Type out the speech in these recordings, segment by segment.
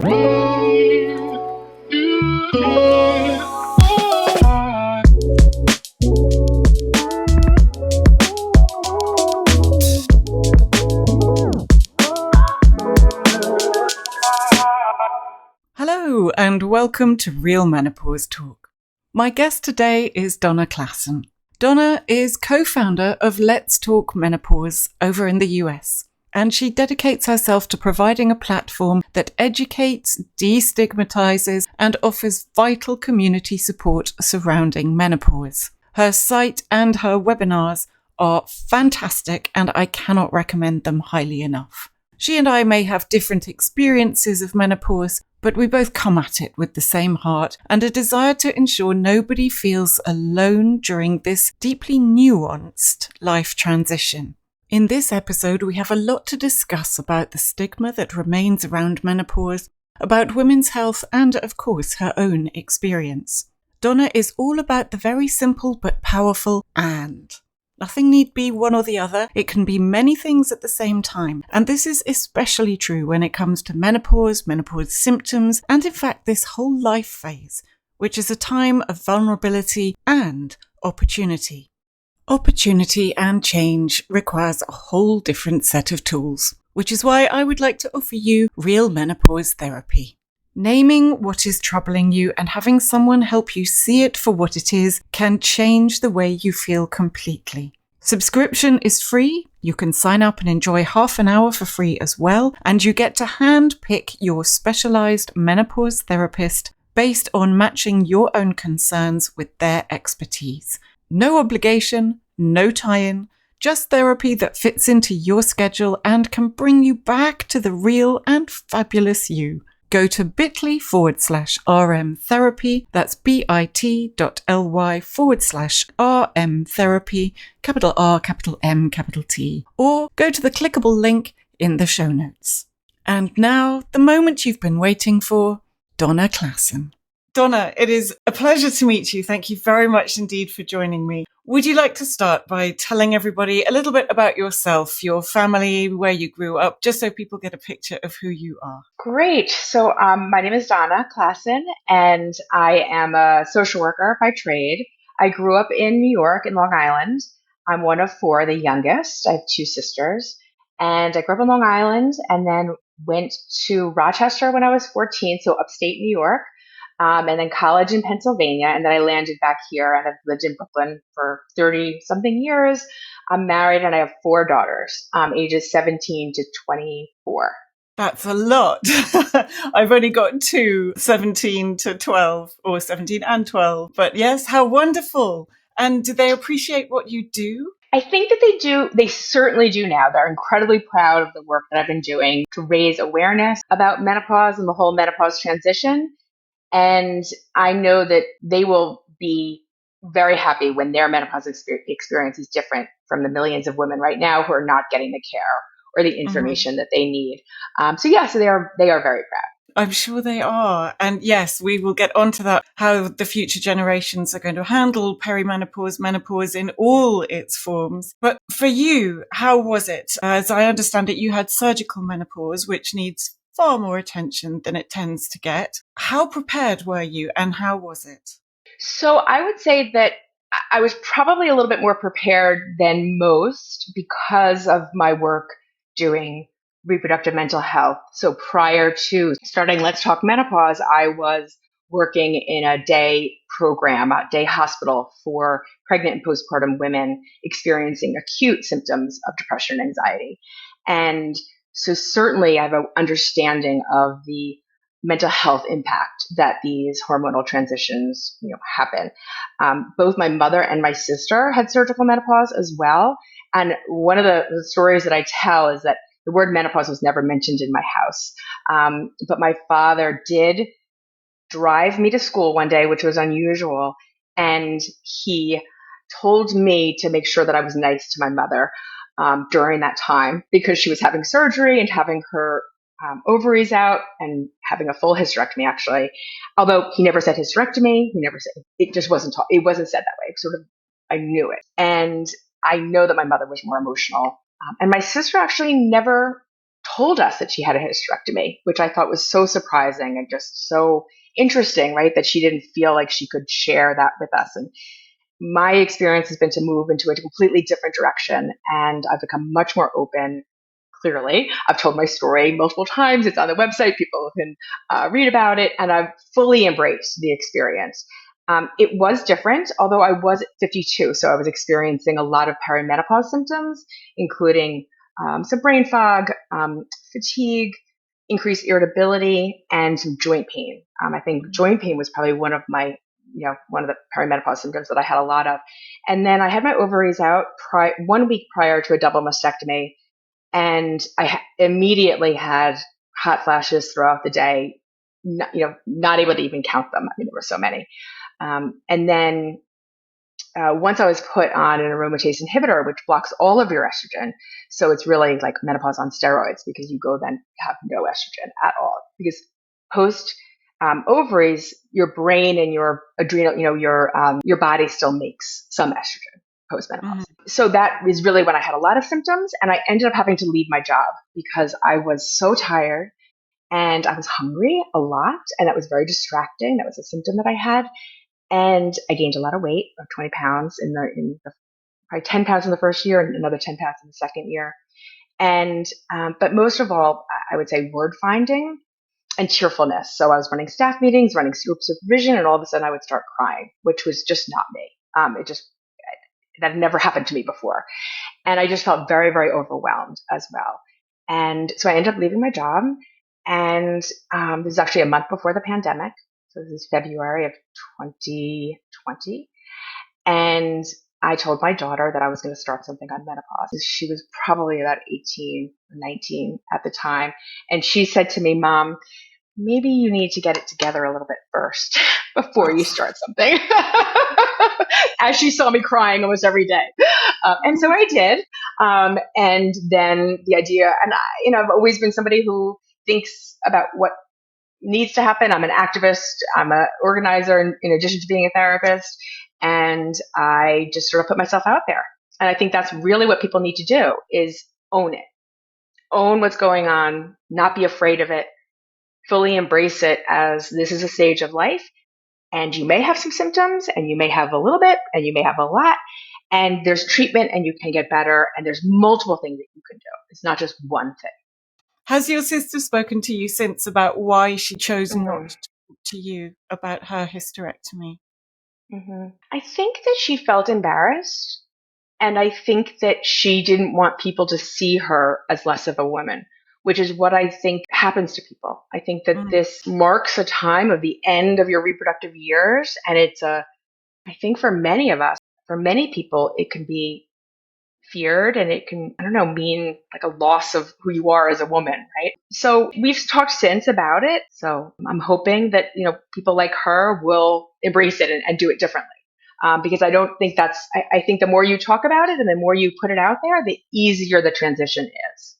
Hello and welcome to Real Menopause Talk. My guest today is Donna Klassen. Donna is co-founder of Let's Talk Menopause over in the US, and she dedicates herself to providing a platform that educates, destigmatizes, and offers vital community support surrounding menopause. Her site and her webinars are fantastic, and I cannot recommend them highly enough. She and I may have different experiences of menopause, but we both come at it with the same heart and a desire to ensure nobody feels alone during this deeply nuanced life transition. In this episode, we have a lot to discuss about the stigma that remains around menopause, about women's health, and of course, her own experience. Donna is all about the very simple but powerful and. Nothing need be one or the other. It can be many things at the same time. And this is especially true when it comes to menopause symptoms, and in fact this whole life phase, which is a time of vulnerability and opportunity. Opportunity and change requires a whole different set of tools, which is why I would like to offer you real menopause therapy. Naming what is troubling you and having someone help you see it for what it is can change the way you feel completely. Subscription is free. You can sign up and enjoy half an hour for free as well, and you get to hand-pick your specialized menopause therapist based on matching your own concerns with their expertise. No obligation, no tie-in, just therapy that fits into your schedule and can bring you back to the real and fabulous you. Go to bit.ly/RM therapy, that's bit.ly/RM therapy, capital R, capital M, capital T, or go to the clickable link in the show notes. And now, the moment you've been waiting for, Donna Klassen. Donna, it is a pleasure to meet you. Thank you very much indeed for joining me. Would you like to start by telling everybody a little bit about yourself, your family, where you grew up, just so people get a picture of who you are? Great. So my name is Donna Klassen, and I am a social worker by trade. I grew up in New York, in Long Island. I'm one of four, the youngest. I have two sisters. And I grew up in Long Island and then went to Rochester when I was 14, so upstate New York. And then college in Pennsylvania, and then I landed back here, and I've lived in Brooklyn for 30-something years. I'm married, and I have four daughters, ages 17 to 24. That's a lot. I've only got two, 17 to 12, or 17 and 12. But yes, how wonderful. And do they appreciate what you do? I think that they do. They certainly do now. They're incredibly proud of the work that I've been doing to raise awareness about menopause and the whole menopause transition. And I know that they will be very happy when their menopause experience is different from the millions of women right now who are not getting the care or the information that they need. So they are very proud. I'm sure they are. And yes, we will get onto that, how the future generations are going to handle perimenopause, menopause in all its forms. But for you, how was it? As I understand it, you had surgical menopause, which needs far more attention than it tends to get. How prepared were you and how was it? So I would say that I was probably a little bit more prepared than most because of my work doing reproductive mental health. So prior to starting Let's Talk Menopause, I was working in a day program, a day hospital for pregnant and postpartum women experiencing acute symptoms of depression and anxiety. And so certainly I have an understanding of the mental health impact that these hormonal transitions, happen. Both my mother and my sister had surgical menopause as well. And one of the stories that I tell is that the word menopause was never mentioned in my house. But my father did drive me to school one day, which was unusual. And he told me to make sure that I was nice to my mother during that time because she was having surgery and having her ovaries out and having a full hysterectomy, actually. Although he never said hysterectomy, it just wasn't it wasn't said that way. Sort of, I knew it. And I know that my mother was more emotional. And my sister actually never told us that she had a hysterectomy, which I thought was so surprising and just so interesting, right? That she didn't feel like she could share that with us. And my experience has been to move into a completely different direction, and I've become much more open. Clearly, I've told my story multiple times. It's on the website. People can read about it, and I've fully embraced the experience. It was different, although I was 52, so I was experiencing a lot of perimenopause symptoms, including some brain fog, fatigue, increased irritability, and some joint pain. I think joint pain was probably one of the perimenopause symptoms that I had a lot of. And then I had my ovaries out 1 week prior to a double mastectomy, and I immediately had hot flashes throughout the day. Not able to even count them. I mean, there were so many. And then once I was put on an aromatase inhibitor, which blocks all of your estrogen, so it's really like menopause on steroids, because you go then have no estrogen at all. Because post ovaries, your brain and your adrenal, your body still makes some estrogen postmenopause. So that is really when I had a lot of symptoms, and I ended up having to leave my job because I was so tired and I was hungry a lot, and that was very distracting. That was a symptom that I had. And I gained a lot of weight, about 20 pounds probably 10 pounds in the first year and another 10 pounds in the second year. And, but most of all, I would say word finding and cheerfulness. So I was running staff meetings, running group supervision, and all of a sudden I would start crying, which was just not me. That had never happened to me before. And I just felt very, very overwhelmed as well. And so I ended up leaving my job. And this is actually a month before the pandemic. So this is February of 2020. And I told my daughter that I was going to start something on menopause. She was probably about 18 or 19 at the time. And she said to me, "Mom, maybe you need to get it together a little bit first before you start something." As she saw me crying almost every day. And so I did. And then the idea, and I've always been somebody who thinks about what needs to happen. I'm an activist. I'm an organizer in addition to being a therapist. And I just sort of put myself out there. And I think that's really what people need to do, is own it. Own what's going on, not be afraid of it, fully embrace it as this is a stage of life. And you may have some symptoms, and you may have a little bit, and you may have a lot. And there's treatment, and you can get better. And there's multiple things that you can do. It's not just one thing. Has your sister spoken to you since about why she chose not to talk to you about her hysterectomy? I think that she felt embarrassed. And I think that she didn't want people to see her as less of a woman, which is what I think happens to people. I think that this marks a time of the end of your reproductive years. And I think for many of us, for many people, it can be feared, and it can, mean like a loss of who you are as a woman, right? So we've talked since about it. So I'm hoping that, people like her will embrace it and do it differently. Because I don't think I think the more you talk about it and the more you put it out there, the easier the transition is.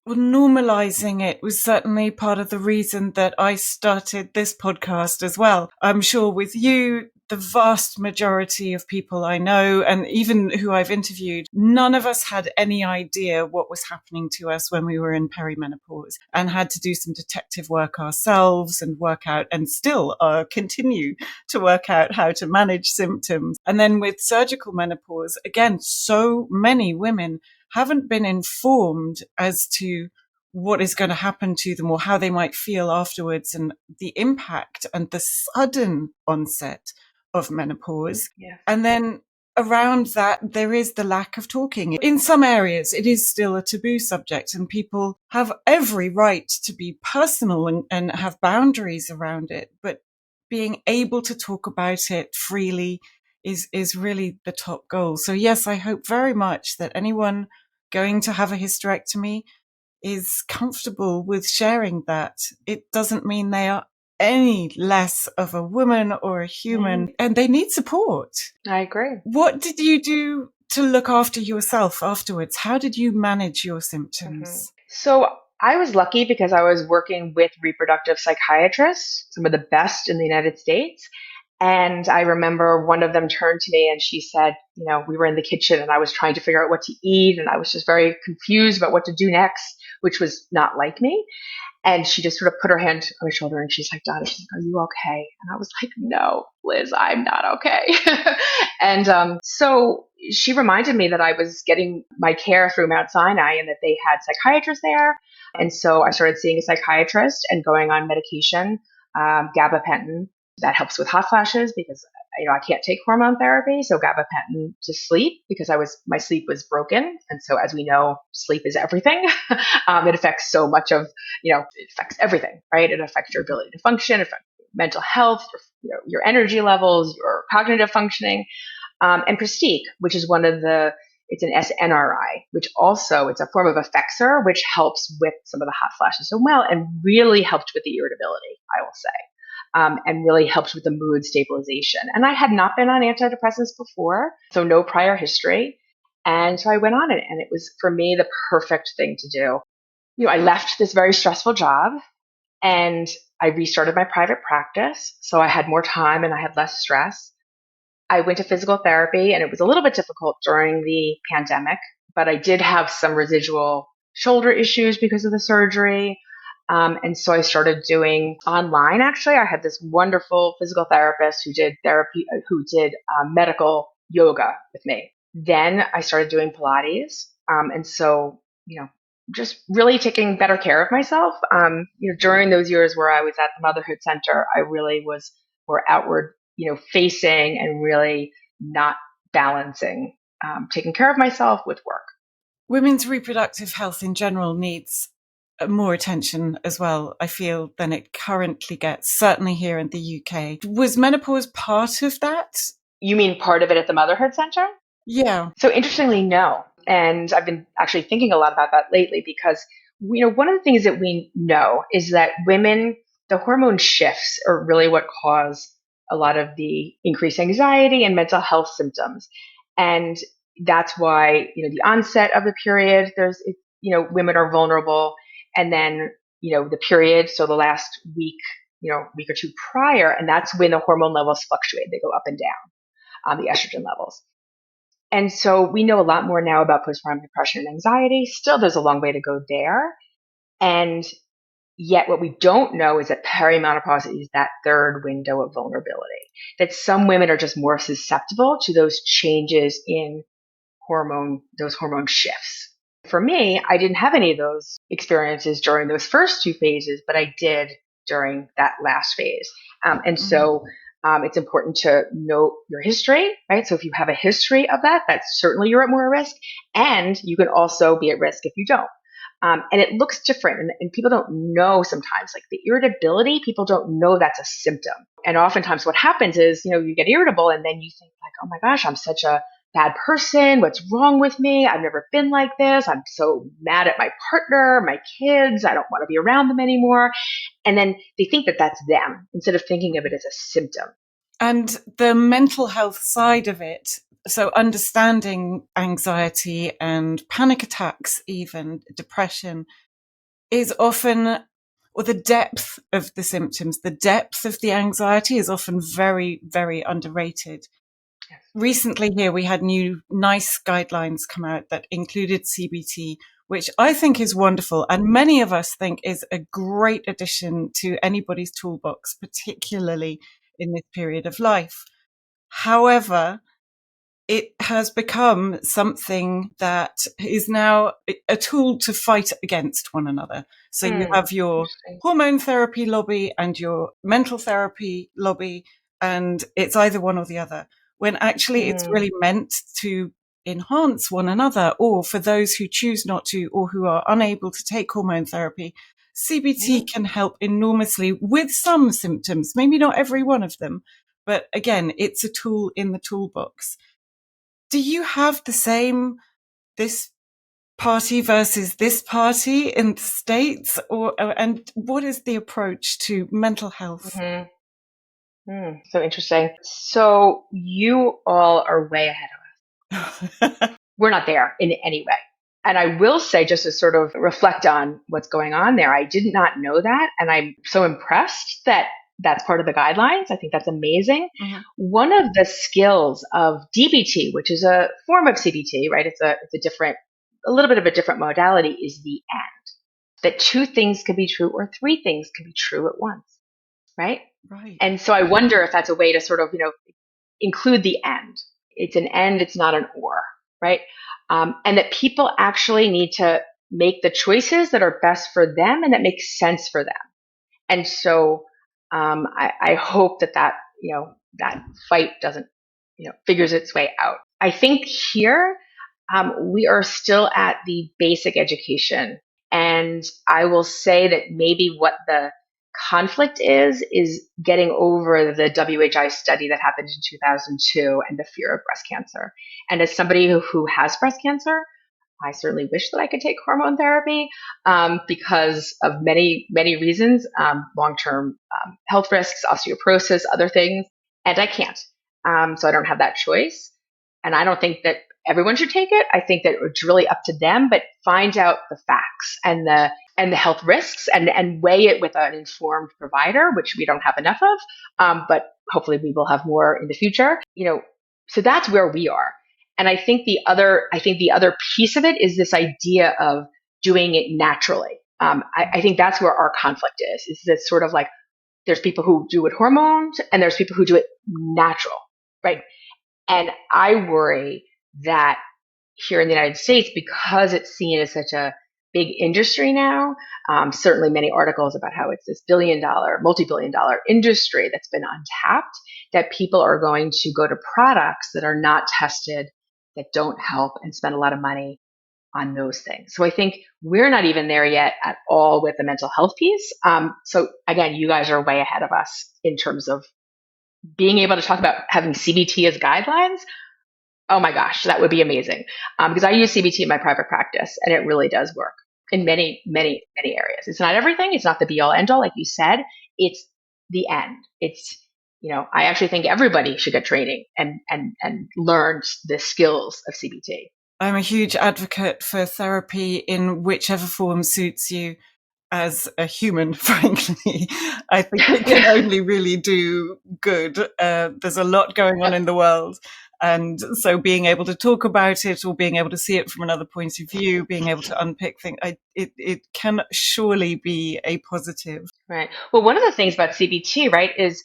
Well, normalizing it was certainly part of the reason that I started this podcast as well. I'm sure with you, the vast majority of people I know, and even who I've interviewed, none of us had any idea what was happening to us when we were in perimenopause, and had to do some detective work ourselves and work out, and still continue to work out how to manage symptoms. And then with surgical menopause, again, so many women haven't been informed as to what is going to happen to them or how they might feel afterwards, and the impact and the sudden onset of menopause. Yeah. And then around that, there is the lack of talking. In some areas, it is still a taboo subject, and people have every right to be personal and have boundaries around it. But being able to talk about it freely is really the top goal. So yes, I hope very much that anyone going to have a hysterectomy is comfortable with sharing that. It doesn't mean they are any less of a woman or a human, and they need support. I agree. What did you do to look after yourself afterwards? How did you manage your symptoms? So I was lucky because I was working with reproductive psychiatrists, some of the best in the United States. And I remember one of them turned to me and she said, we were in the kitchen and I was trying to figure out what to eat. And I was just very confused about what to do next which was not like me. And she just sort of put her hand on my shoulder and she's like, Donna, she's like, are you okay? And I was like, no, Liz, I'm not okay. And so she reminded me that I was getting my care through Mount Sinai and that they had psychiatrists there. And so I started seeing a psychiatrist and going on medication, gabapentin. That helps with hot flashes because I can't take hormone therapy, so gabapentin to sleep because my sleep was broken, and so as we know, sleep is everything. It affects so much of it affects everything, right? It affects your ability to function, it affects mental health, your energy levels, your cognitive functioning, and Pristique, which is it's an SNRI, which also it's a form of effexor, which helps with some of the hot flashes so well, and really helped with the irritability, I will say. And really helped with the mood stabilization. And I had not been on antidepressants before, so no prior history. And so I went on it, and it was, for me, the perfect thing to do. I left this very stressful job, and I restarted my private practice, so I had more time and I had less stress. I went to physical therapy, and it was a little bit difficult during the pandemic, but I did have some residual shoulder issues because of the surgery. And so I started doing online. Actually, I had this wonderful physical therapist who did therapy, who did medical yoga with me. Then I started doing Pilates. And so, just really taking better care of myself. During those years where I was at the Motherhood Center, I really was more outward, facing and really not balancing, taking care of myself with work. Women's reproductive health in general needs more attention as well, I feel, than it currently gets, certainly here in the UK. Was menopause part of that? You mean part of it at the Motherhood Center? Yeah. So interestingly, no. And I've been actually thinking a lot about that lately because, one of the things that we know is that women, the hormone shifts are really what cause a lot of the increased anxiety and mental health symptoms. And that's why, the onset of the period, women are vulnerable. And then, the period, so the last week, week or two prior, and that's when the hormone levels fluctuate. They go up and down, the estrogen levels. And so we know a lot more now about postpartum depression and anxiety. Still, there's a long way to go there. And yet what we don't know is that perimenopause is that third window of vulnerability, that some women are just more susceptible to those changes in those hormone shifts. For me, I didn't have any of those experiences during those first two phases, but I did during that last phase. So it's important to note your history, right? So if you have a history of that, that's certainly you're at more risk. And you can also be at risk if you don't. And it looks different. And people don't know sometimes, like the irritability, people don't know that's a symptom. And oftentimes what happens is, you get irritable and then you think like, oh my gosh, I'm such a bad person. What's wrong with me? I've never been like this. I'm so mad at my partner, my kids. I don't want to be around them anymore. And then they think that that's them instead of thinking of it as a symptom. And the mental health side of it, so understanding anxiety and panic attacks, even depression, is often, or the depth of the symptoms, the depth of the anxiety is often very, very underrated. Recently here, we had new NICE guidelines come out that included CBT, which I think is wonderful. And many of us think is a great addition to anybody's toolbox, particularly in this period of life. However, it has become something that is now a tool to fight against one another. So you have your hormone therapy lobby and your mental therapy lobby, and it's either one or the other, when actually it's really meant to enhance one another, or for those who choose not to or who are unable to take hormone therapy, CBT can help enormously with some symptoms, maybe not every one of them, but again, it's a tool in the toolbox. Do you have the same, this party versus this party in the States, and what is the approach to mental health? So interesting. So you all are way ahead of us. We're not there in any way. And I will say, just to sort of reflect on what's going on there, I did not know that. And I'm so impressed that that's part of the guidelines. I think that's amazing. One of the skills of DBT, which is a form of CBT, right? It's a little bit of a different modality, is the end. that two things could be true or three things could be true at once, right? Right. And so I wonder if that's a way to sort of, include the end. It's an and, it's not an or, right? And that people actually need to make the choices that are best for them and that make sense for them. And so I hope that that fight doesn't, figures its way out. I think here we are still at the basic education. And I will say that maybe what the conflict is getting over the WHI study that happened in 2002 and the fear of breast cancer. And as somebody who has breast cancer, I certainly wish that I could take hormone therapy because of many, many reasons, long-term health risks, osteoporosis, other things, and I can't. So I don't have that choice. And I don't think that everyone should take it. I think that it's really up to them, but find out the facts and the health risks and weigh it with an informed provider, which we don't have enough of. But hopefully we will have more in the future. So that's where we are. And I think the other piece of it is this idea of doing it naturally. I think that's where our conflict is that sort of like there's people who do it hormones and there's people who do it natural, right? And I worry that here in the United States, because it's seen as such a big industry now, certainly many articles about how it's this multi-billion-dollar industry that's been untapped, that people are going to go to products that are not tested, that don't help, and spend a lot of money on those things. So I think we're not even there yet at all with the mental health piece. So again, you guys are way ahead of us in terms of being able to talk about having CBT as guidelines. Oh my gosh, that would be amazing. Because I use CBT in my private practice and it really does work in many, many, many areas. It's not everything. It's not the be all end all, like you said. It's the end. It's, I actually think everybody should get training and learn the skills of CBT. I'm a huge advocate for therapy in whichever form suits you as a human, frankly. I think it can only really do good. There's a lot going on in the world. And so being able to talk about it or being able to see it from another point of view, being able to unpick things, it can surely be a positive. Right. Well, one of the things about CBT, right, is,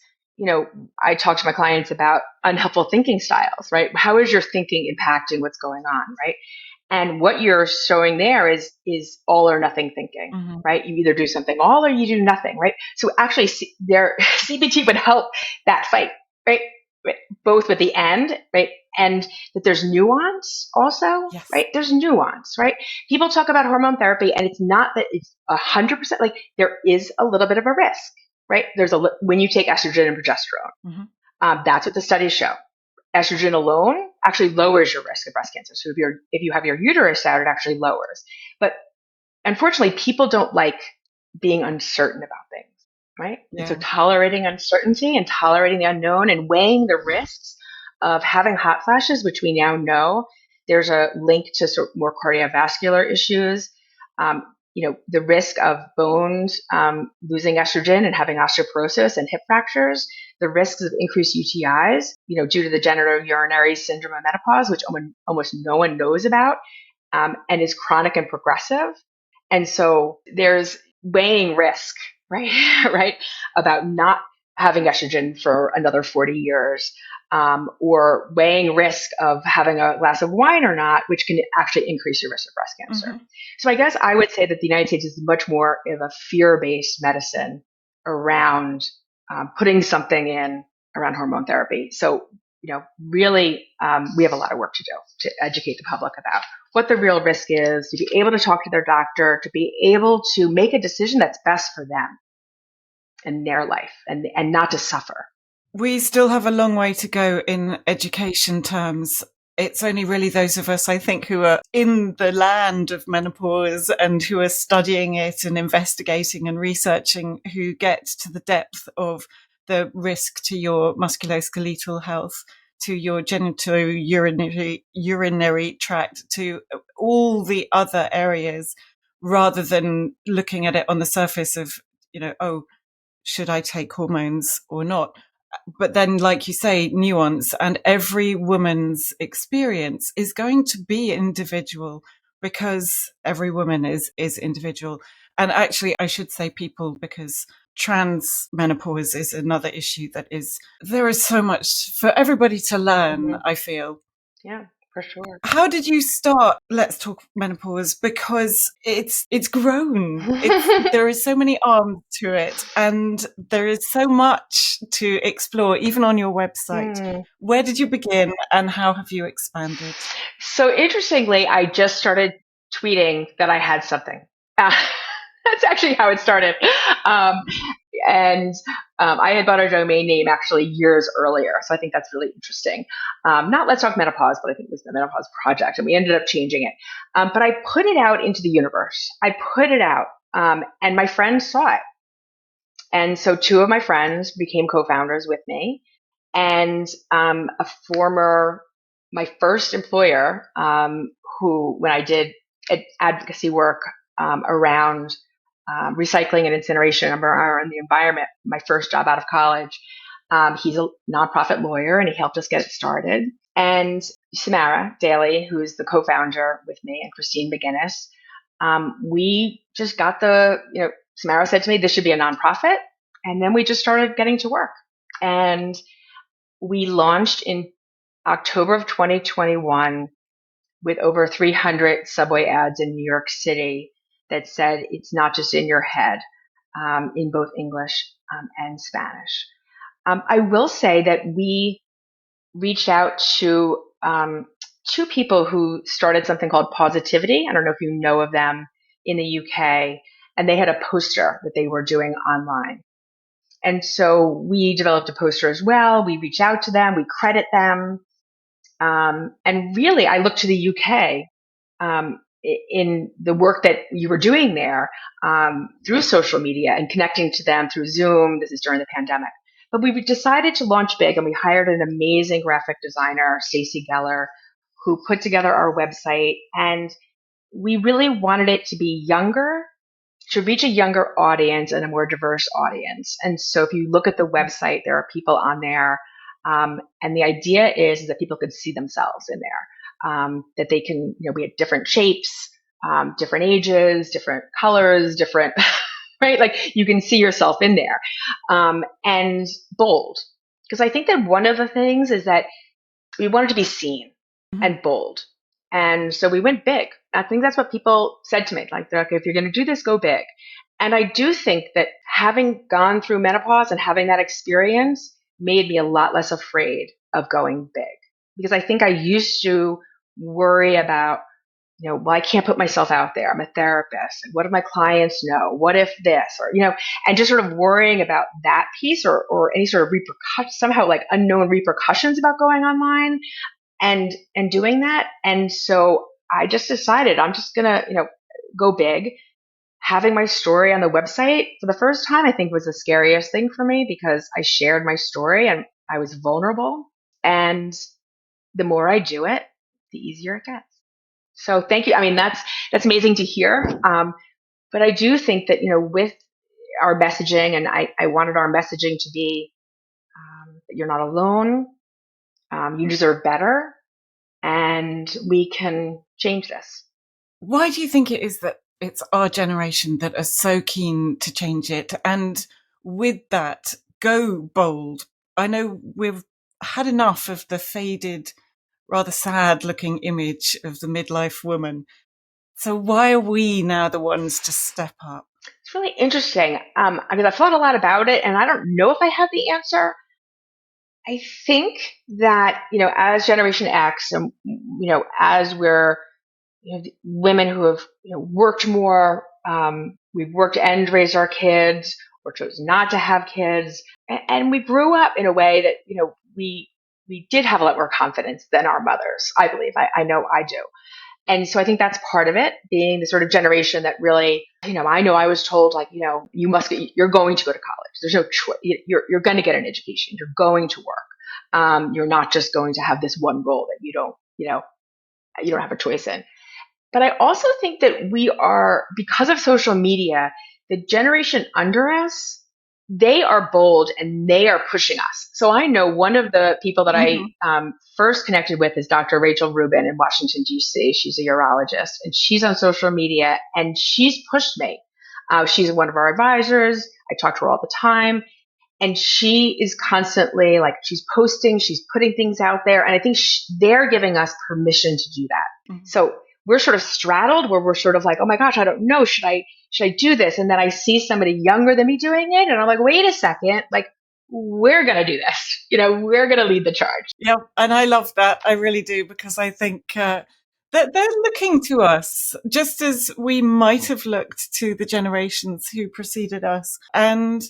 I talk to my clients about unhelpful thinking styles, right? How is your thinking impacting what's going on, right? And what you're showing there is all or nothing thinking, Mm-hmm. right? You either do something all or you do nothing, right? So actually CBT would help that fight, right? Both with the end, right? And that there's nuance also, Yes. right? There's nuance, right? People talk about hormone therapy and it's not that it's 100%, like there is a little bit of a risk, right? When you take estrogen and progesterone, that's what the studies show. Estrogen alone actually lowers your risk of breast cancer. So if you have your uterus out, it actually lowers. But unfortunately, people don't like being uncertain about things, right? Yeah. And so tolerating uncertainty and tolerating the unknown and weighing the risks of having hot flashes, which we now know there's a link to sort of more cardiovascular issues. The risk of bones losing estrogen and having osteoporosis and hip fractures, the risks of increased UTIs, due to the genitourinary syndrome of menopause, which almost no one knows about, and is chronic and progressive. And so there's weighing risk, right? Right? About not having estrogen for another 40 years, or weighing risk of having a glass of wine or not, which can actually increase your risk of breast cancer. Mm-hmm. So I guess I would say that the United States is much more of a fear-based medicine around putting something in around hormone therapy. So, really, we have a lot of work to do to educate the public about what the real risk is, to be able to talk to their doctor, to be able to make a decision that's best for them and their life and not to suffer. We still have a long way to go in education terms. It's only really those of us, I think, who are in the land of menopause and who are studying it and investigating and researching who get to the depth of the risk to your musculoskeletal health, to your urinary tract, to all the other areas, rather than looking at it on the surface of, should I take hormones or not? But then, like you say, nuance, and every woman's experience is going to be individual because every woman is individual. And actually, I should say people, because trans menopause is another issue that there is so much for everybody to learn, I feel. Yeah, for sure. How did you start Let's Talk Menopause? Because it's grown. There is so many arms to it, and there is so much to explore, even on your website. Where did you begin, and how have you expanded? So interestingly, I just started tweeting that I had something. That's actually how it started. Um, and I had bought a domain name actually years earlier. So I think that's really interesting. Not Let's Talk Menopause, but I think it was the Menopause Project. And we ended up changing it. But I put it out into the universe. I put it out, and my friends saw it. And so two of my friends became co-founders with me. And my first employer, who, when I did advocacy work around recycling and incineration or in the environment, my first job out of college, he's a nonprofit lawyer and he helped us get it started. And Samara Daly, who's the co-founder with me, and Christine McGinnis, we just got Samara said to me, this should be a nonprofit. And then we just started getting to work. And we launched in October of 2021 with over 300 subway ads in New York City that said it's not just in your head, in both English and Spanish. I will say that we reached out to two people who started something called Positivity. I don't know if you know of them, in the UK, and they had a poster that they were doing online. And so we developed a poster as well. We reach out to them, we credit them. And really, I look to the UK in the work that you were doing there through social media and connecting to them through Zoom. This is during the pandemic. But we decided to launch big, and we hired an amazing graphic designer, Stacey Geller, who put together our website. And we really wanted it to be younger, to reach a younger audience and a more diverse audience. And so if you look at the website, there are people on there. And the idea is that people could see themselves in there, that they can, we had different shapes, different ages, different colors, different, right? Like you can see yourself in there, and bold. Because I think that one of the things is that we wanted to be seen and bold. And so we went big. I think that's what people said to me. Like, they're like, if you're going to do this, go big. And I do think that having gone through menopause and having that experience made me a lot less afraid of going big. Because I think I used to worry about, well, I can't put myself out there. I'm a therapist. And what do my clients know? What if this? Or, and just sort of worrying about that piece or any sort of somehow like unknown repercussions about going online and doing that. And so I just decided I'm just going to, go big. Having my story on the website for the first time, I think, was the scariest thing for me, because I shared my story and I was vulnerable. And the more I do it, the easier it gets. So thank you. I mean, that's amazing to hear. But I do think that, with our messaging, and I wanted our messaging to be that you're not alone. You deserve better, and we can change this. Why do you think it is that it's our generation that are so keen to change it? And with that, go bold. I know we've had enough of the faded, rather sad looking image of the midlife woman. So why are we now the ones to step up? It's really interesting. I've thought a lot about it, and I don't know if I have the answer. I think that, as Generation X, and, as we're, women who have, worked more, we've worked and raised our kids, or chose not to have kids. And we grew up in a way that, we did have a lot more confidence than our mothers, I believe. I know I do. And so I think that's part of it, being the sort of generation that really, I know I was told, like, you're going to go to college. There's no choice. You're going to get an education. You're going to work. You're not just going to have this one role that you don't have a choice in. But I also think that we are, because of social media, the generation under us, they are bold and they are pushing us. So I know one of the people that I first connected with is Dr. Rachel Rubin in Washington, D.C. She's a urologist, and she's on social media, and she's pushed me She's one of our advisors. I talk to her all the time. And she is constantly like, she's posting, she's putting things out there. And I think they're giving us permission to do that. Mhm. So we're sort of straddled where we're sort of like, oh my gosh, I don't know. Should I do this? And then I see somebody younger than me doing it. And I'm like, wait a second, like, we're going to do this. We're going to lead the charge. Yeah, and I love that. I really do, because I think that they're looking to us just as we might have looked to the generations who preceded us. And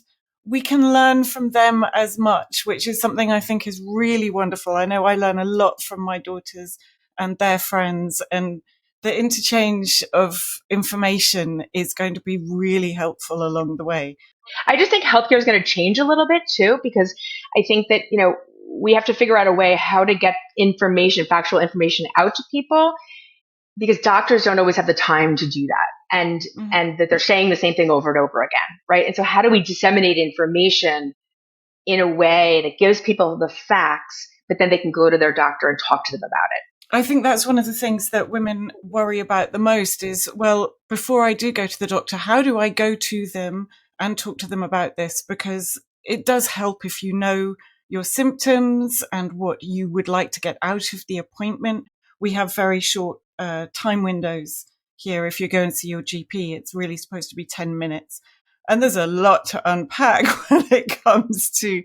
we can learn from them as much, which is something I think is really wonderful. I know I learn a lot from my daughters and their friends, and the interchange of information is going to be really helpful along the way. I just think healthcare is going to change a little bit too, because I think that, we have to figure out a way how to get factual information out to people, because doctors don't always have the time to do that. And that they're saying the same thing over and over again. Right. And so how do we disseminate information in a way that gives people the facts, but then they can go to their doctor and talk to them about it? I think that's one of the things that women worry about the most is, well, before I do go to the doctor, how do I go to them and talk to them about this? Because it does help if you know your symptoms and what you would like to get out of the appointment. We have very short time windows here. If you go and see your GP, it's really supposed to be 10 minutes. And there's a lot to unpack when it comes to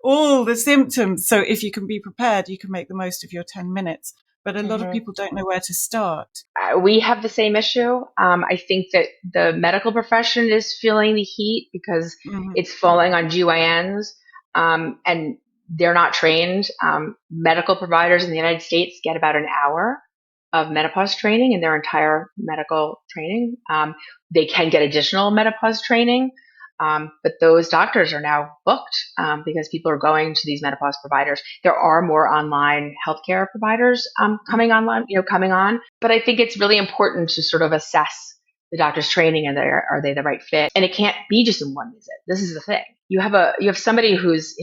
all the symptoms. So if you can be prepared, you can make the most of your 10 minutes. But a lot of people don't know where to start. We have the same issue. I think that the medical profession is feeling the heat because it's falling on GYNs, and they're not trained. Medical providers in the United States get about an hour of menopause training in their entire medical training. They can get additional menopause training. But those doctors are now booked because people are going to these menopause providers. There are more online healthcare providers coming on. But I think it's really important to sort of assess the doctor's training and are they the right fit? And it can't be just in one visit. This is the thing. You have somebody who's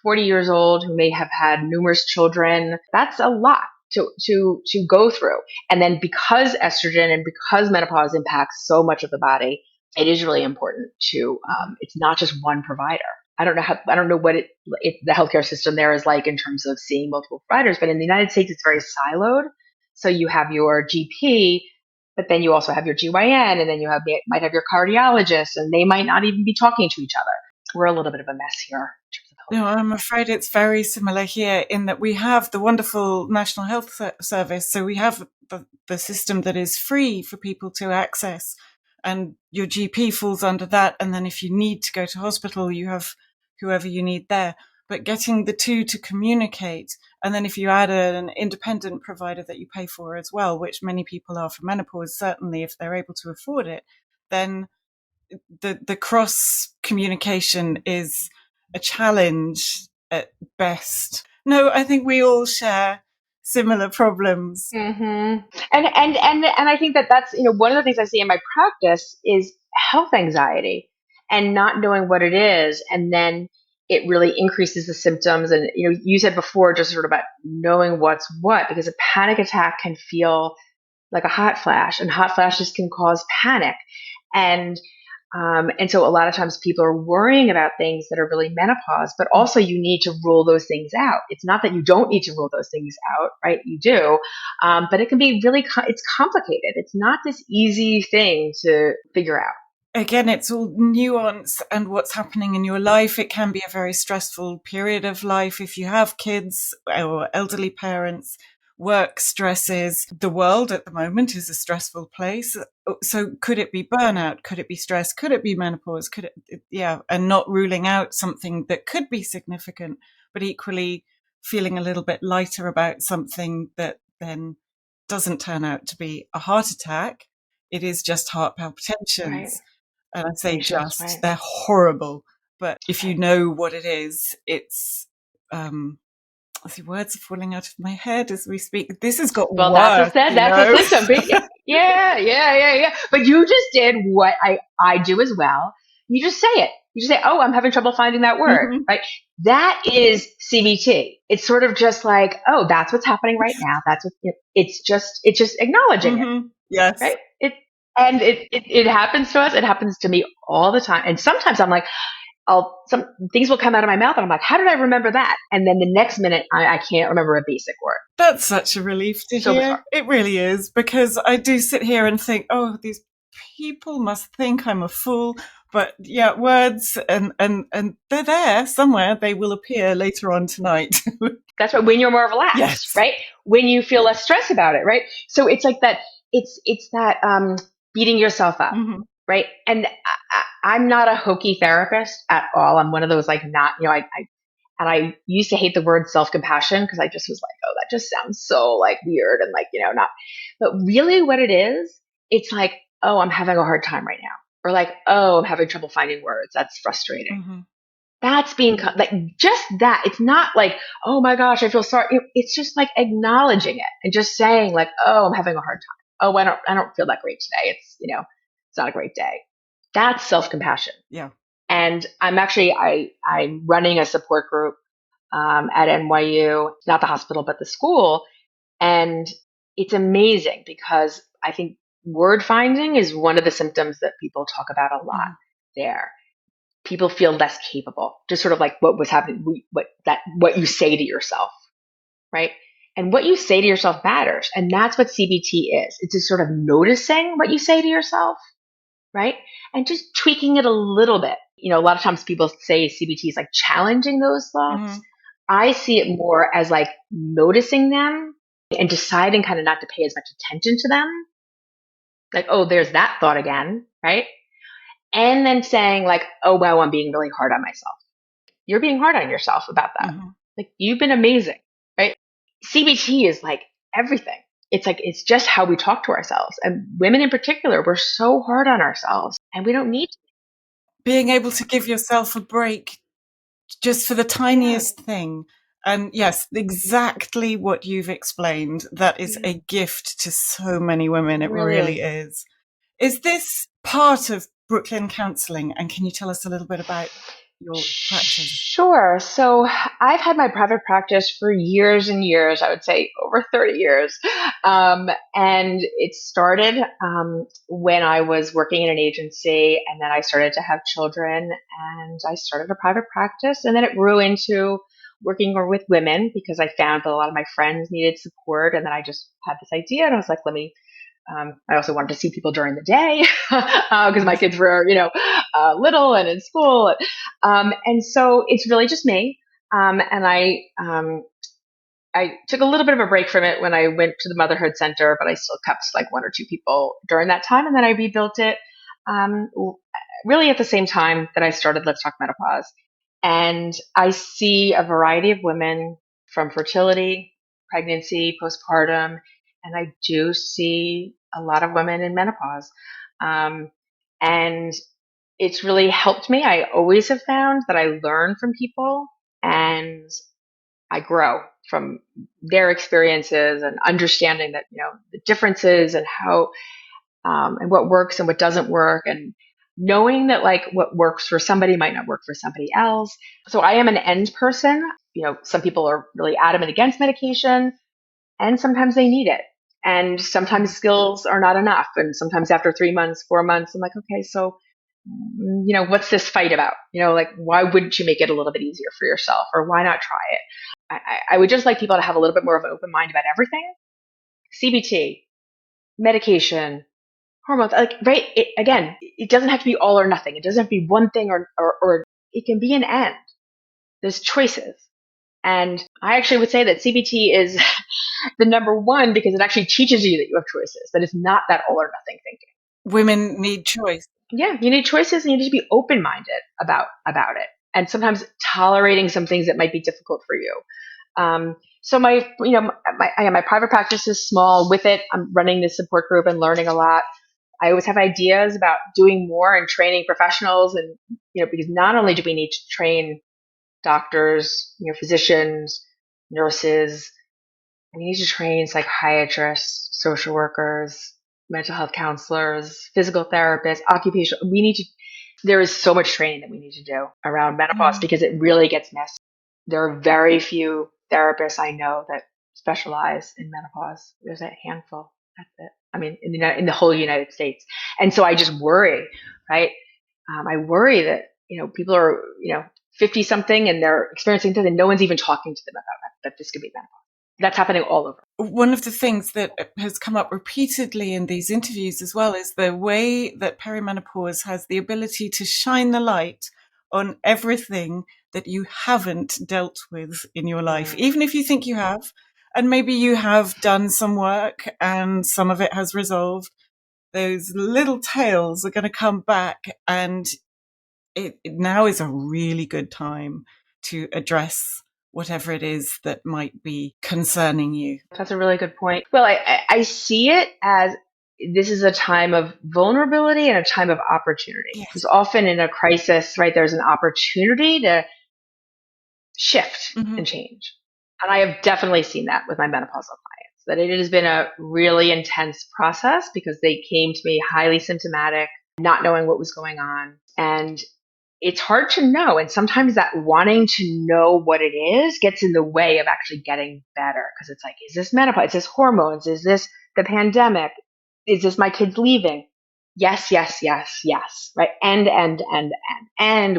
40 years old who may have had numerous children. That's a lot to go through. And then because estrogen and because menopause impacts so much of the body, it is really important to, it's not just one provider. I don't know what the healthcare system there is like in terms of seeing multiple providers, but in the United States, it's very siloed. So you have your GP, but then you also have your GYN, and then might have your cardiologist, and they might not even be talking to each other. We're a little bit of a mess here. No, I'm afraid it's very similar here in that we have the wonderful National Health Service. So we have the system that is free for people to access, and your GP falls under that. And then if you need to go to hospital, you have whoever you need there. But getting the two to communicate, and then if you add an independent provider that you pay for as well, which many people are for menopause, certainly if they're able to afford it, then the cross communication is a challenge at best. No, I think we all share similar problems. And I think that's one of the things I see in my practice is health anxiety and not knowing what it is, and then it really increases the symptoms. And you said before just sort of about knowing what's what, because a panic attack can feel like a hot flash, and hot flashes can cause panic. And so a lot of times people are worrying about things that are really menopause, but also you need to rule those things out. It's not that you don't need to rule those things out, right? You do. But it can be it's complicated. It's not this easy thing to figure out. Again, it's all nuance and what's happening in your life. It can be a very stressful period of life if you have kids or elderly parents. Work stresses. The world at the moment is a stressful place. So could it be burnout? Could it be stress? Could it be menopause? And not ruling out something that could be significant, but equally feeling a little bit lighter about something that then doesn't turn out to be a heart attack. It is just heart palpitations. Right. And I say just, they're horrible. But if you know what it is, it's, I see words are falling out of my head as we speak. This has got worse. That's a symptom. Yeah. But you just did what I do as well. You just say it. You just say, "Oh, I'm having trouble finding that word." Right? That is CBT. It's sort of just like, "Oh, that's what's happening right now." It's just acknowledging it. Yes. Right? And it happens to us. It happens to me all the time. And sometimes I'm like, some things will come out of my mouth and I'm like, how did I remember that? And then the next minute I can't remember a basic word. That's such a relief to So hear. bizarre. It really is, because I do sit here and think, oh, these people must think I'm a fool. But yeah, words and they're there somewhere. They will appear later on tonight. That's right. When you're more relaxed, Yes. right? When you feel less stress about it, right? So it's like that. It's that beating yourself up, Mm-hmm. right? And I'm not a hokey therapist at all. I'm one of those like not, and I used to hate the word self compassion because I just was like, oh, that just sounds so like weird and like not. But really, what it is, it's like, oh, I'm having a hard time right now, or like, oh, I'm having trouble finding words. That's frustrating. Mm-hmm. That's being like just that. It's not like, oh my gosh, I feel sorry. It's just like acknowledging it and just saying like, oh, I'm having a hard time. Oh, I don't feel that great today. It's not a great day. That's self compassion. Yeah. And I'm running a support group at NYU, not the hospital, but the school. And it's amazing because I think word finding is one of the symptoms that people talk about a lot Mm-hmm. there. People feel less capable, just sort of like what was happening, what you say to yourself, right? And what you say to yourself matters. And that's what CBT is. It's just sort of noticing what you say to yourself, right? And just tweaking it a little bit. A lot of times people say CBT is like challenging those Mm-hmm. thoughts. I see it more as like noticing them and deciding kind of not to pay as much attention to them. Like, oh, there's that thought again, right? And then saying like, oh, wow, I'm being really hard on myself. You're being hard on yourself about that. Mm-hmm. Like, you've been amazing, right? CBT is like everything. It's like, it's just how we talk to ourselves. And women in particular, we're so hard on ourselves and we don't need to. Being able to give yourself a break just for the Yeah, tiniest thing. And yes, exactly what you've explained. That is yeah, a gift to so many women. it It really really is. is. Is this part of Brooklyn Counselling? And can you tell us a little bit about your practice? Sure. So I've had my private practice for years and years, I would say over 30 years. And it started when I was working in an agency, and then I started to have children, and I started a private practice. And then it grew into working more with women because I found that a lot of my friends needed support. And then I just had this idea, and I was like, I also wanted to see people during the day because my kids were, little and in school. And so it's really just me. And I took a little bit of a break from it when I went to the Motherhood Center, but I still kept like one or two people during that time. And then I rebuilt it um, really at the same time that I started Let's Talk Menopause. And I see a variety of women from fertility, pregnancy, postpartum, and I do see a lot of women in menopause. Um, and it's really helped me. I always have found that I learn from people and I grow from their experiences and understanding that, the differences and how, and what works and what doesn't work, and knowing that like what works for somebody might not work for somebody else. So I am an end person. Some people are really adamant against medication and sometimes they need it. And sometimes skills are not enough. And sometimes after 3 months, 4 months, I'm like, okay, so, what's this fight about? Like, why wouldn't you make it a little bit easier for yourself, or why not try it? I would just like people to have a little bit more of an open mind about everything. CBT, medication, hormones, like, right? Again, it doesn't have to be all or nothing. It doesn't have to be one thing or it can be an end. There's choices. And I actually would say that CBT is the number one because it actually teaches you that you have choices, that it's not that all or nothing thinking. Women need choice. Yeah, you need choices and you need to be open minded about it. And sometimes tolerating some things that might be difficult for you. So my private practice is small. With it, I'm running this support group and learning a lot. I always have ideas about doing more and training professionals, and because not only do we need to train doctors, physicians, nurses, we need to train psychiatrists, social workers, mental health counselors, physical therapists, occupational. There is so much training that we need to do around menopause Mm. because it really gets messy. There are very few therapists I know that specialize in menopause. There's a handful. That's it. I mean, in the whole United States. And so I just worry, right? I worry that, people are, 50 something and they're experiencing things and no one's even talking to them about that this could be menopause. That's happening all over. One of the things that has come up repeatedly in these interviews as well is the way that perimenopause has the ability to shine the light on everything that you haven't dealt with in your life, even if you think you have, and maybe you have done some work and some of it has resolved. Those little tails are going to come back, and it now is a really good time to address whatever it is that might be concerning you. That's a really good point. Well, I see it as this is a time of vulnerability and a time of opportunity. Yes. Because often in a crisis, right, there's an opportunity to shift and change. And I have definitely seen that with my menopausal clients, that it has been a really intense process because they came to me highly symptomatic, not knowing what was going on. And it's hard to know. And sometimes that wanting to know what it is gets in the way of actually getting better. Because it's like, is this menopause? Is this hormones? Is this the pandemic? Is this my kids leaving? Yes, yes, yes, yes. Right. And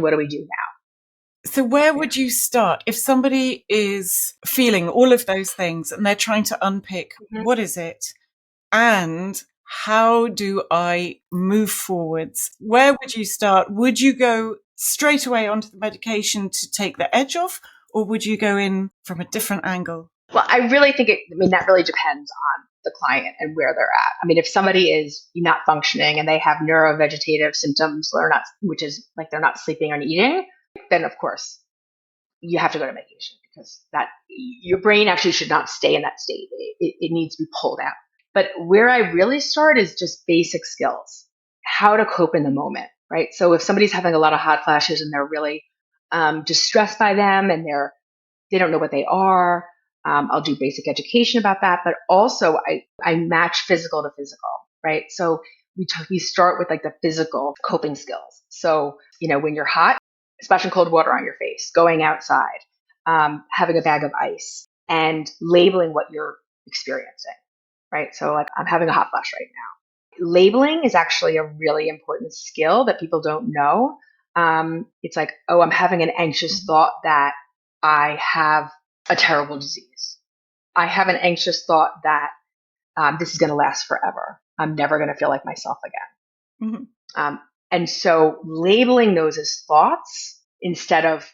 what do we do now? So where would you start if somebody is feeling all of those things and they're trying to unpick what is it and how do I move forwards? Where would you start? Would you go straight away onto the medication to take the edge off, or would you go in from a different angle? Well, I really think that really depends on the client and where they're at. I mean, if somebody is not functioning and they have neurovegetative symptoms, which is like they're not sleeping or eating, then of course you have to go to medication because that your brain actually should not stay in that state. It needs to be pulled out. But where I really start is just basic skills, how to cope in the moment, right? So if somebody's having a lot of hot flashes and they're really distressed by them and they don't know what they are, I'll do basic education about that. But also I match physical to physical, right? So we start with like the physical coping skills. So, when you're hot, splashing cold water on your face, going outside, having a bag of ice, and labeling what you're experiencing, right? So like I'm having a hot flash right now. Labeling is actually a really important skill that people don't know. It's like, oh, I'm having an anxious thought that I have a terrible disease. I have an anxious thought that this is going to last forever. I'm never going to feel like myself again. And so labeling those as thoughts instead of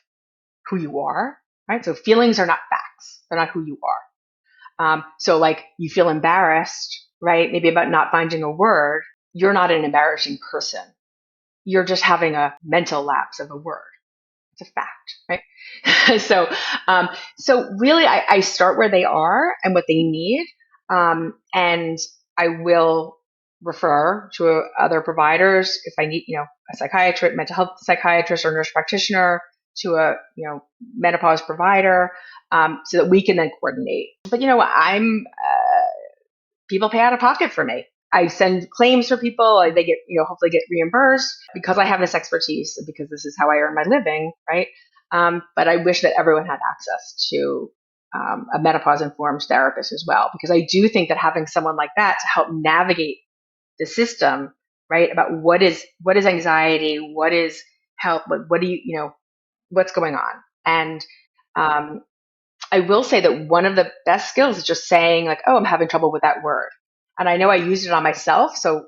who you are, right? So feelings are not facts. They're not who you are. So like you feel embarrassed, right? Maybe about not finding a word. You're not an embarrassing person. You're just having a mental lapse of a word. It's a fact, right? So really I start where they are and what they need. And I will refer to other providers if I need, a psychiatrist, mental health psychiatrist or nurse practitioner, to a, menopause provider, so that we can then coordinate. But, people pay out of pocket for me. I send claims for people. They get, hopefully get reimbursed because I have this expertise, because this is how I earn my living, right? But I wish that everyone had access to a menopause-informed therapist as well, because I do think that having someone like that to help navigate the system, right, about what is anxiety, what is help, what do you, what's going on. And I will say that one of the best skills is just saying like, oh, I'm having trouble with that word. And I know I used it on myself. So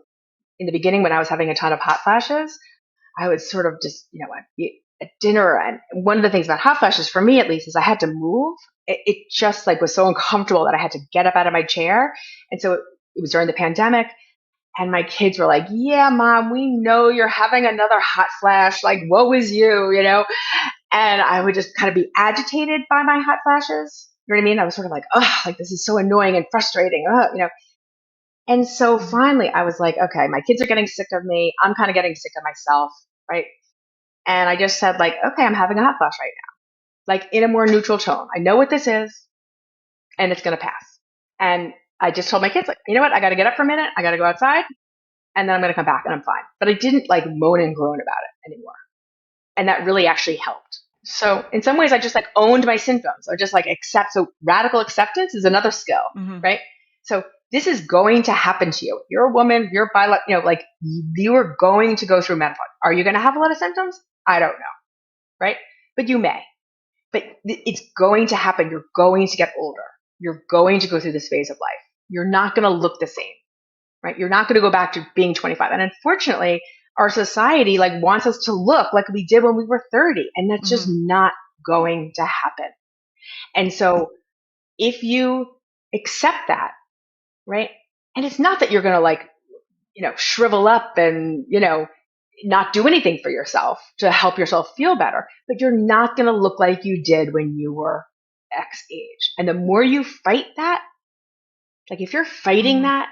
in the beginning, when I was having a ton of hot flashes, I would sort of just, I'd be at dinner. And one of the things about hot flashes, for me at least, is I had to move. It just like was so uncomfortable that I had to get up out of my chair. And so it was during the pandemic. And my kids were like, yeah, Mom, we know you're having another hot flash. Like, woe is you, And I would just kind of be agitated by my hot flashes. You know what I mean? I was sort of like, oh, like this is so annoying and frustrating, And so finally I was like, okay, my kids are getting sick of me. I'm kind of getting sick of myself, right? And I just said like, okay, I'm having a hot flash right now, like in a more neutral tone. I know what this is and it's going to pass. And I just told my kids like, you know what? I got to get up for a minute. I got to go outside and then I'm going to come back and I'm fine. But I didn't like moan and groan about it anymore. And that really actually helped. So in some ways I just like owned my symptoms. I just like accept. So radical acceptance is another skill, right? So this is going to happen to you. You're a woman, you're like you are going to go through menopause. Are you going to have a lot of symptoms? I don't know. Right? But you may. But it's going to happen. You're going to get older. You're going to go through this phase of life. You're not going to look the same, right? You're not going to go back to being 25. And unfortunately, our society like wants us to look like we did when we were 30. And that's just not going to happen. And so if you accept that, right? And it's not that you're going to like, shrivel up and, not do anything for yourself to help yourself feel better, but you're not going to look like you did when you were X age. And the more you fight that, like if you're fighting that,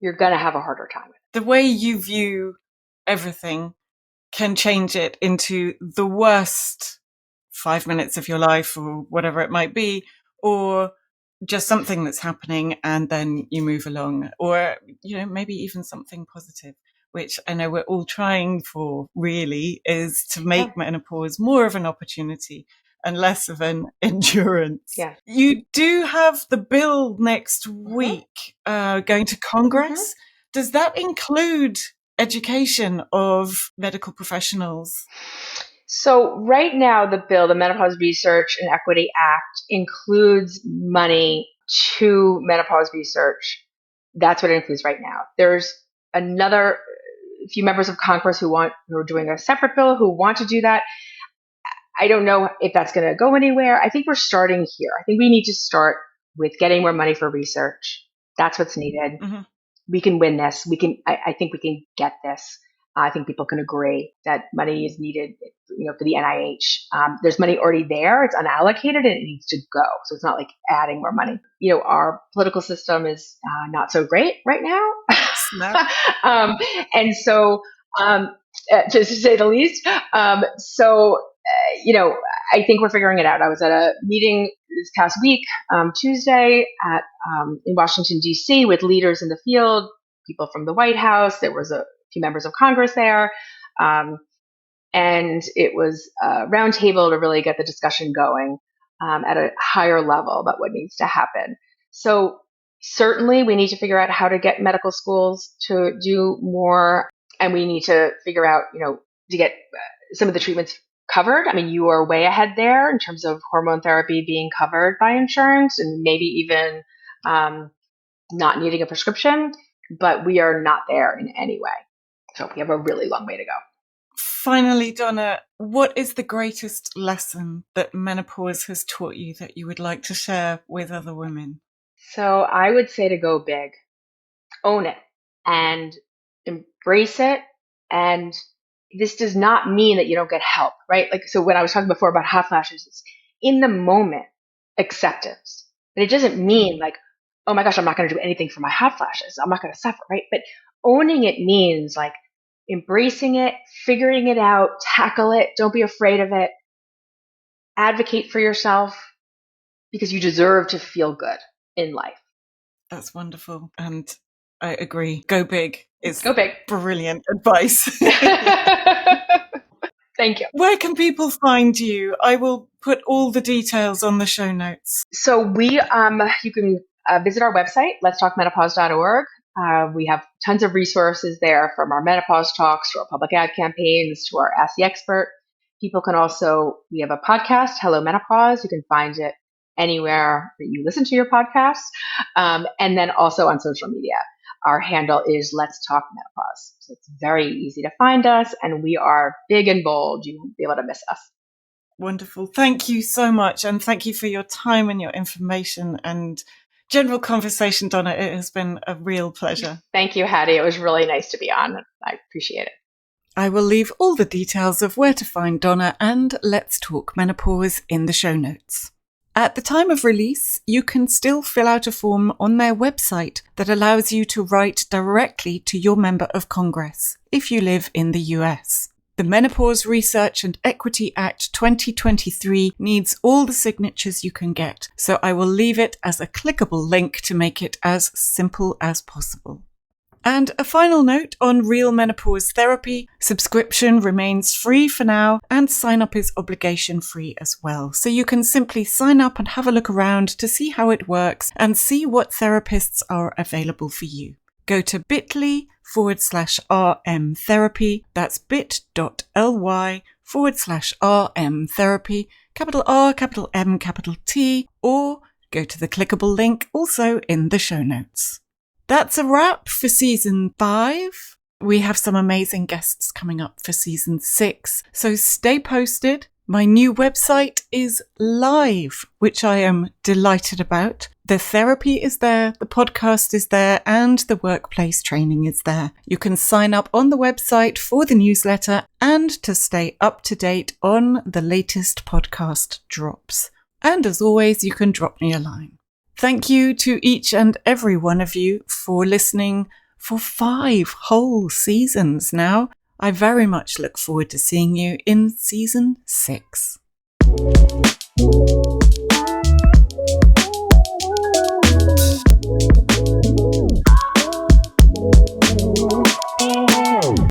you're going to have a harder time. The way you view everything can change it into the worst 5 minutes of your life or whatever it might be, or just something that's happening and then you move along, or, maybe even something positive, which I know we're all trying for really is to make menopause more of an opportunity and less of an endurance. Yeah. You do have the bill next week going to Congress. Does that include education of medical professionals? So right now, the bill, the Menopause Research and Equity Act, includes money to menopause research. That's what it includes right now. There's another few members of Congress who are doing a separate bill who want to do that. I don't know if that's going to go anywhere. I think we're starting here. I think we need to start with getting more money for research. That's what's needed. We can win this. I think we can get this. I think people can agree that money is needed, for the NIH. There's money already there. It's unallocated and it needs to go. So it's not like adding more money. Our political system is not so great right now. And so, just to say the least. I think we're figuring it out. I was at a meeting this past week, Tuesday in Washington, D.C. with leaders in the field, people from the White House. There was a few members of Congress there. And it was a roundtable to really get the discussion going at a higher level about what needs to happen. So certainly we need to figure out how to get medical schools to do more. And we need to figure out, to get some of the treatments covered. I mean, you are way ahead there in terms of hormone therapy being covered by insurance and maybe even not needing a prescription, but we are not there in any way. So we have a really long way to go. Finally, Donna, what is the greatest lesson that menopause has taught you that you would like to share with other women? So I would say to go big, own it and embrace it. And this does not mean that you don't get help, right? Like, so when I was talking before about hot flashes, it's in the moment acceptance. And it doesn't mean like, oh my gosh, I'm not going to do anything for my hot flashes. I'm not going to suffer, right? But owning it means like embracing it, figuring it out, tackle it. Don't be afraid of it. Advocate for yourself because you deserve to feel good in life. That's wonderful. And I agree. Go big is brilliant advice. Thank you. Where can people find you? I will put all the details on the show notes. So you can visit our website, letstalkmenopause.org. We have tons of resources there, from our menopause talks to our public ad campaigns to our Ask the Expert. People can also, we have a podcast, Hello Menopause. You can find it anywhere that you listen to your podcasts. And then also on social media. Our handle is Let's Talk Menopause. So it's very easy to find us, and we are big and bold. You won't be able to miss us. Wonderful. Thank you so much. And thank you for your time and your information and general conversation, Donna. It has been a real pleasure. Thank you, Hattie. It was really nice to be on. I appreciate it. I will leave all the details of where to find Donna and Let's Talk Menopause in the show notes. At the time of release, you can still fill out a form on their website that allows you to write directly to your member of Congress if you live in the US. The Menopause Research and Equity Act 2023 needs all the signatures you can get, so I will leave it as a clickable link to make it as simple as possible. And a final note on Real Menopause Therapy, subscription remains free for now and sign up is obligation free as well. So you can simply sign up and have a look around to see how it works and see what therapists are available for you. Go to bit.ly/RM therapy, that's bit.ly/RM therapy, capital R, capital M, capital T, or go to the clickable link also in the show notes. That's a wrap for season 5. We have some amazing guests coming up for season 6, so stay posted. My new website is live, which I am delighted about. The therapy is there, the podcast is there, and the workplace training is there. You can sign up on the website for the newsletter and to stay up to date on the latest podcast drops. And as always, you can drop me a line. Thank you to each and every one of you for listening for 5 whole seasons now. I very much look forward to seeing you in season 6.